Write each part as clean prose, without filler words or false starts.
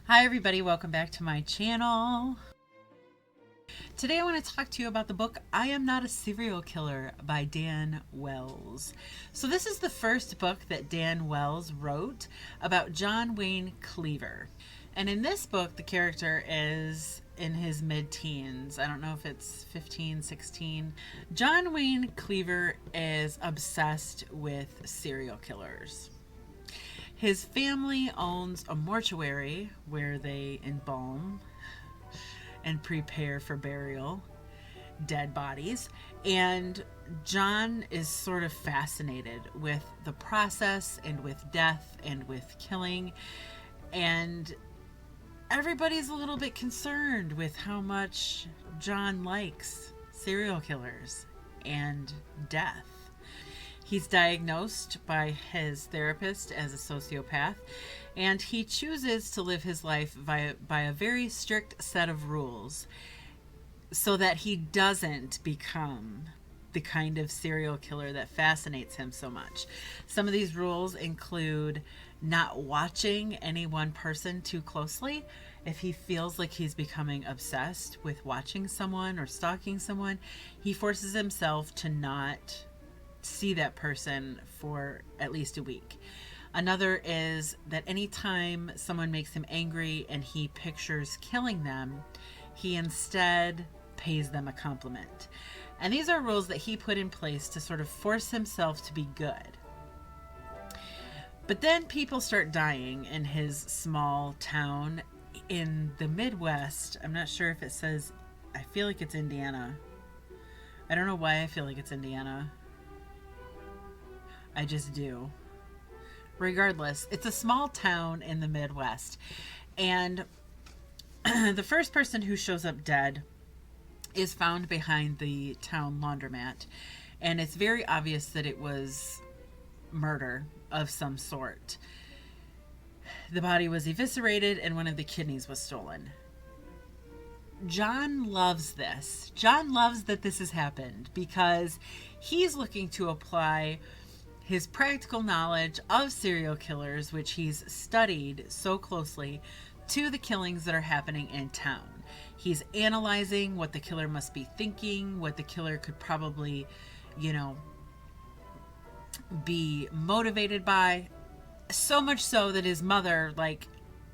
Hi everybody, welcome back to my channel. Today I want to talk to you about the book I Am Not a Serial Killer by Dan Wells. So this is the first book that Dan Wells wrote about John Wayne Cleaver. And in this book, the character is in his mid-teens. I don't know if it's 15, 16. John Wayne Cleaver is obsessed with serial killers. His family owns a mortuary where they embalm and prepare for burial dead bodies. And John is sort of fascinated with the process and with death and with killing. And everybody's a little bit concerned with how much John likes serial killers and death. He's diagnosed by his therapist as a sociopath, and he chooses to live his life by a very strict set of rules so that he doesn't become the kind of serial killer that fascinates him so much. Some of these rules include not watching any one person too closely. If he feels like he's becoming obsessed with watching someone or stalking someone, he forces himself to not see that person for at least a week. Another is that anytime someone makes him angry and he pictures killing them, he instead pays them a compliment. And these are rules that he put in place to sort of force himself to be good. But then people start dying in his small town in the Midwest. I'm not sure if it says, I feel like it's Indiana. I don't know why I feel like it's Indiana. I just do. Regardless, it's a small town in the Midwest. And the first person who shows up dead is found behind the town laundromat. And it's very obvious that it was murder of some sort. The body was eviscerated and one of the kidneys was stolen. John loves this. John loves that this has happened because he's looking to apply his practical knowledge of serial killers, which he's studied so closely, to the killings that are happening in town. He's analyzing what the killer must be thinking, what the killer could probably, be motivated by. So much so that his mother,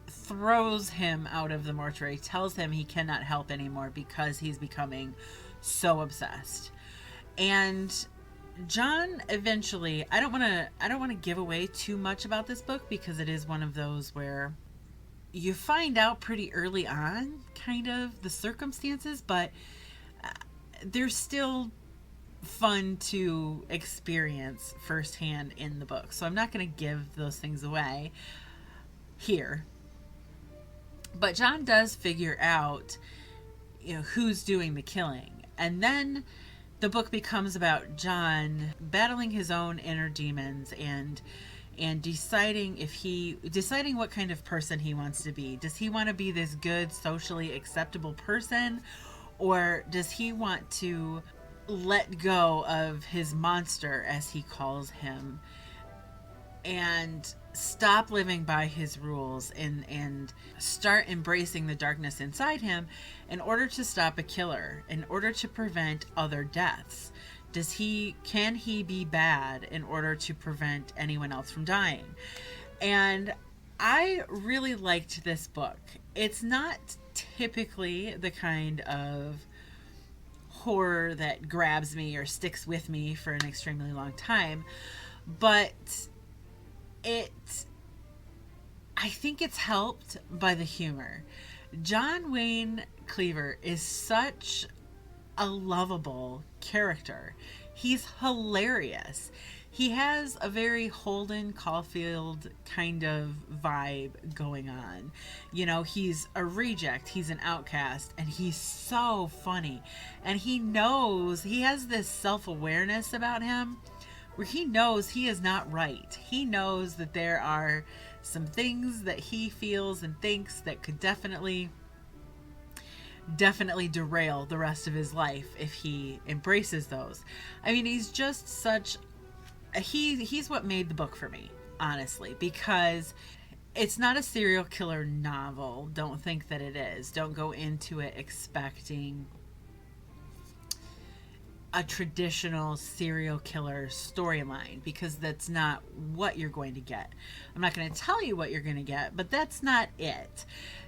throws him out of the mortuary, tells him he cannot help anymore because he's becoming so obsessed. And John eventually, I don't want to give away too much about this book because it is one of those where you find out pretty early on kind of the circumstances, but they're still fun to experience firsthand in the book. So I'm not going to give those things away here. But John does figure out, who's doing the killing. And then the book becomes about John battling his own inner demons and deciding what kind of person he wants to be. Does he want to be this good, socially acceptable person, or does he want to let go of his monster, as he calls him, and stop living by his rules and start embracing the darkness inside him in order to stop a killer, in order to prevent other deaths? Can he be bad in order to prevent anyone else from dying? And I really liked this book. It's not typically the kind of horror that grabs me or sticks with me for an extremely long time, but I think it's helped by the humor. John Wayne Cleaver is such a lovable character. He's hilarious. He has a very Holden Caulfield kind of vibe going on. He's a reject, he's an outcast, and he's so funny. And he has this self-awareness about him where he knows he is not right. He knows that there are some things that he feels and thinks that could definitely derail the rest of his life if he embraces those. I mean, he's just he's what made the book for me, honestly, because It's not a serial killer novel. Don't think that it is. Don't go into it expecting a traditional serial killer storyline, because that's not what you're going to get. I'm not going to tell you what you're going to get, but that's not it.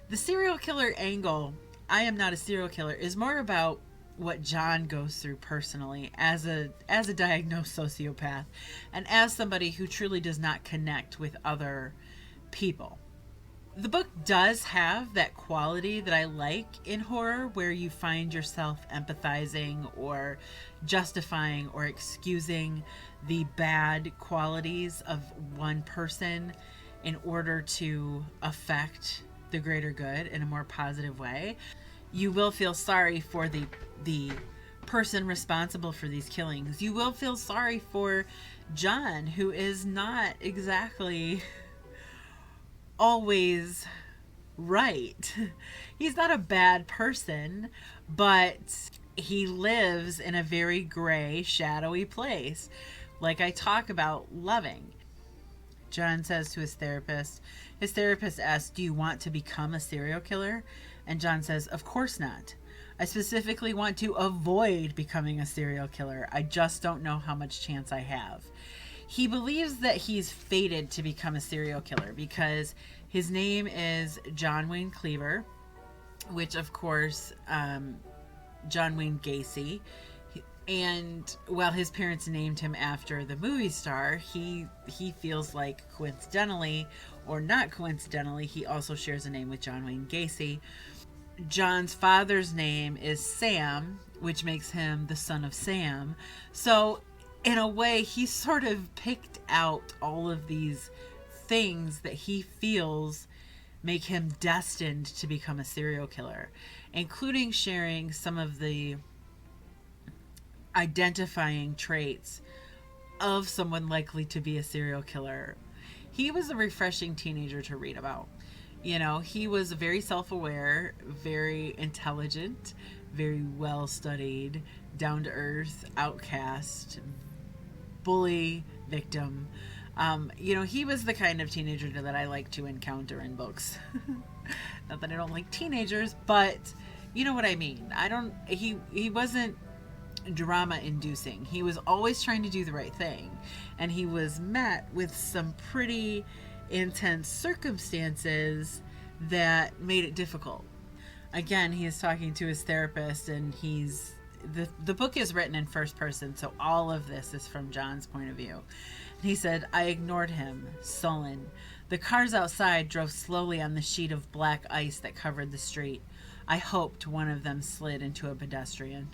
The serial killer angle, I Am Not a Serial Killer, is more about what John goes through personally as a diagnosed sociopath, and as somebody who truly does not connect with other people. The book does have that quality that I like in horror, where you find yourself empathizing or justifying or excusing the bad qualities of one person in order to affect the greater good in a more positive way. You will feel sorry for the person responsible for these killings. You will feel sorry for John, who is not exactly always right. He's not a bad person, but he lives in a very gray, shadowy place, like I talk about loving. John says to his therapist asks, "Do you want to become a serial killer?" And John says, "Of course not. I specifically want to avoid becoming a serial killer. I just don't know how much chance I have." He believes that he's fated to become a serial killer because his name is John Wayne Cleaver, which of course, John Wayne Gacy. And while his parents named him after the movie star, he feels like coincidentally or not coincidentally, he also shares a name with John Wayne Gacy. John's father's name is Sam, which makes him the son of Sam. So in a way, he sort of picked out all of these things that he feels make him destined to become a serial killer, including sharing some of the identifying traits of someone likely to be a serial killer. He was a refreshing teenager to read about. You know, he was very self-aware, very intelligent, very well-studied, down-to-earth, outcast, bully, victim. You know, he was the kind of teenager that I like to encounter in books. Not that I don't like teenagers, but you know what I mean. He wasn't drama-inducing. He was always trying to do the right thing, and he was met with some pretty intense circumstances that made it difficult. Again, he is talking to his therapist, and the book is written in first person, so all of this is from John's point of view. He said, "I ignored him, sullen. The cars outside drove slowly on the sheet of black ice that covered the street. I hoped one of them slid into a pedestrian."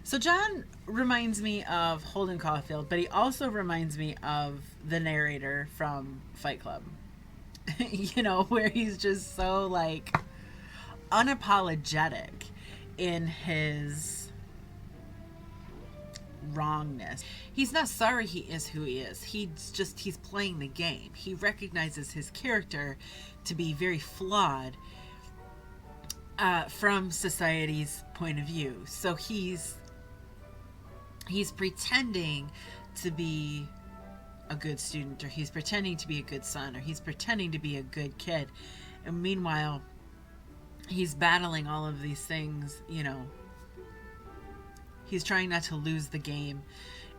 So John reminds me of Holden Caulfield, but he also reminds me of the narrator from Fight Club. You know, where he's just so like unapologetic in his wrongness. He's not sorry he is who he is. He's playing the game. He recognizes his character to be very flawed from society's point of view. So he's pretending to be a good student, or he's pretending to be a good son, or he's pretending to be a good kid. And meanwhile, he's battling all of these things, you know. He's trying not to lose the game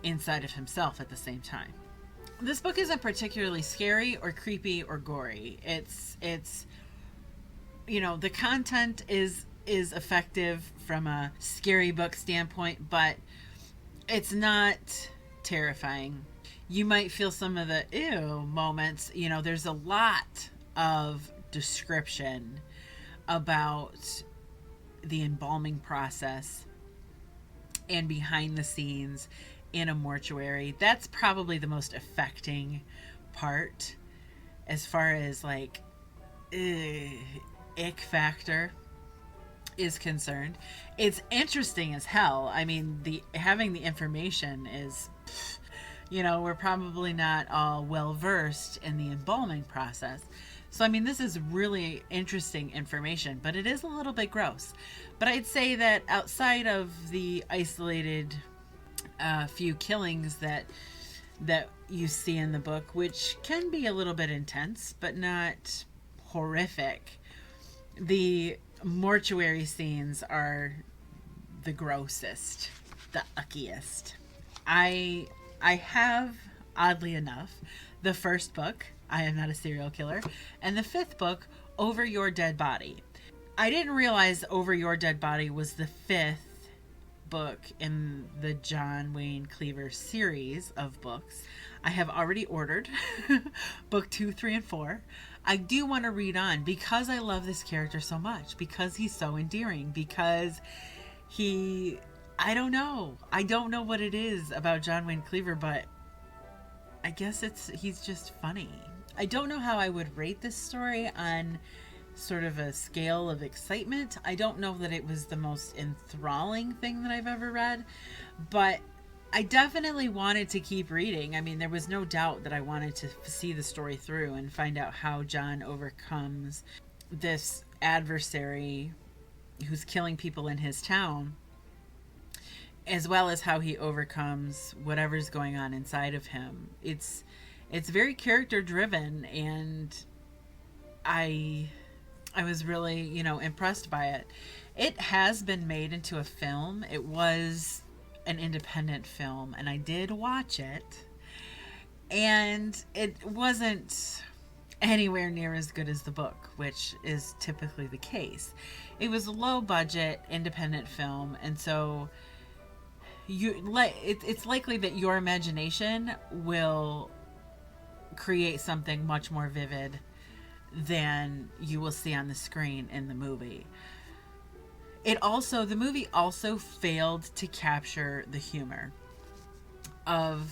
inside of himself at the same time. This book isn't particularly scary or creepy or gory. It's you know, the content is effective from a scary book standpoint, but it's not terrifying. You might feel some of the ew moments. You know, there's a lot of description about the embalming process and behind the scenes in a mortuary. That's probably the most affecting part as far as like ick factor is concerned. It's interesting as hell. I mean, having the information is, you know, we're probably not all well versed in the embalming process. So, I mean, this is really interesting information, but it is a little bit gross. But I'd say that outside of the isolated few killings that that you see in the book, which can be a little bit intense, but not horrific. The mortuary scenes are the grossest, the uckiest. I have, oddly enough, the first book, I Am Not a Serial Killer, and the fifth book, Over Your Dead Body. I didn't realize Over Your Dead Body was the fifth book in the John Wayne Cleaver series of books. I have already ordered book 2, 3, and 4. I do want to read on because I love this character so much, because he's so endearing, because I don't know. I don't know what it is about John Wayne Cleaver, but I guess he's just funny. I don't know how I would rate this story on sort of a scale of excitement. I don't know that it was the most enthralling thing that I've ever read, but I definitely wanted to keep reading. I mean, there was no doubt that I wanted to see the story through and find out how John overcomes this adversary who's killing people in his town, as well as how he overcomes whatever's going on inside of him. It's very character driven, and I was really, impressed by it. It has been made into a film. It was an independent film, and I did watch it, and it wasn't anywhere near as good as the book, which is typically the case. It was a low budget independent film, and so it's likely that your imagination will create something much more vivid than you will see on the screen in the movie. The movie also failed to capture the humor of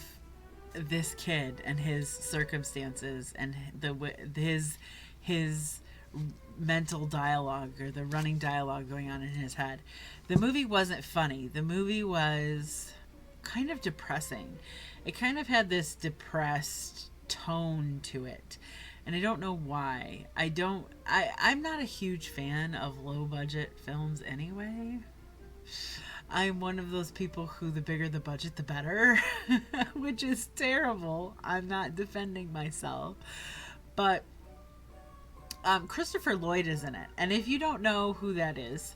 this kid and his circumstances and his mental dialogue, or the running dialogue going on in his head. The movie wasn't funny. The movie was kind of depressing. It kind of had this depressed tone to it, and I don't know why. I'm not a huge fan of low budget films anyway. I'm one of those people who the bigger the budget, the better, which is terrible. I'm not defending myself. But Christopher Lloyd is in it. And if you don't know who that is,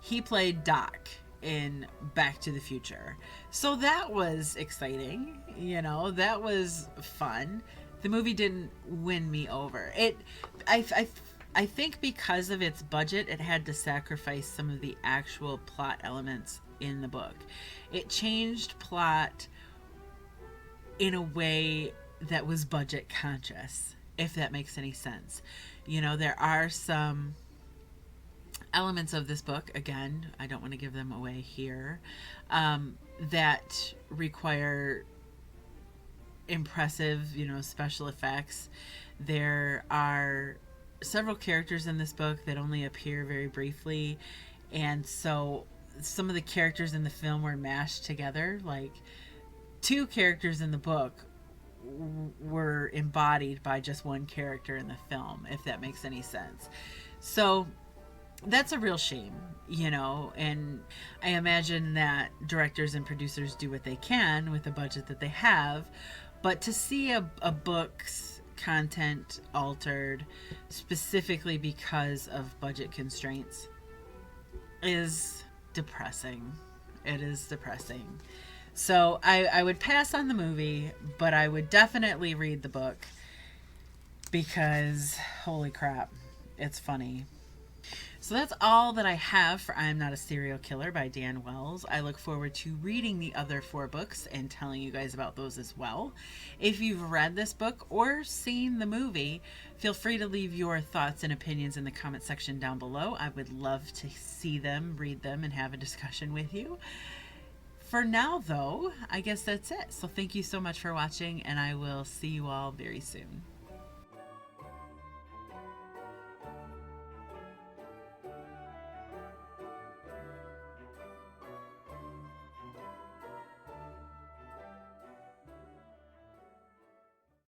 he played Doc in Back to the Future. So that was exciting. That was fun. The movie didn't win me over. I think because of its budget, it had to sacrifice some of the actual plot elements in the book. It changed plot in a way that was budget conscious, if that makes any sense. There are some elements of this book, again, I don't want to give them away here, that require impressive, special effects. There are several characters in this book that only appear very briefly, and so some of the characters in the film were mashed together. Like, 2 characters in the book were embodied by just one character in the film, if that makes any sense. So that's a real shame, and I imagine that directors and producers do what they can with the budget that they have, but to see a book's content altered specifically because of budget constraints is depressing. It is depressing. So I would pass on the movie, but I would definitely read the book because, holy crap, it's funny. So that's all that I have for I Am Not a Serial Killer by Dan Wells. I look forward to reading the other 4 books and telling you guys about those as well. If you've read this book or seen the movie, feel free to leave your thoughts and opinions in the comment section down below. I would love to see them, read them, and have a discussion with you. For now, though, I guess that's it. So thank you so much for watching, and I will see you all very soon.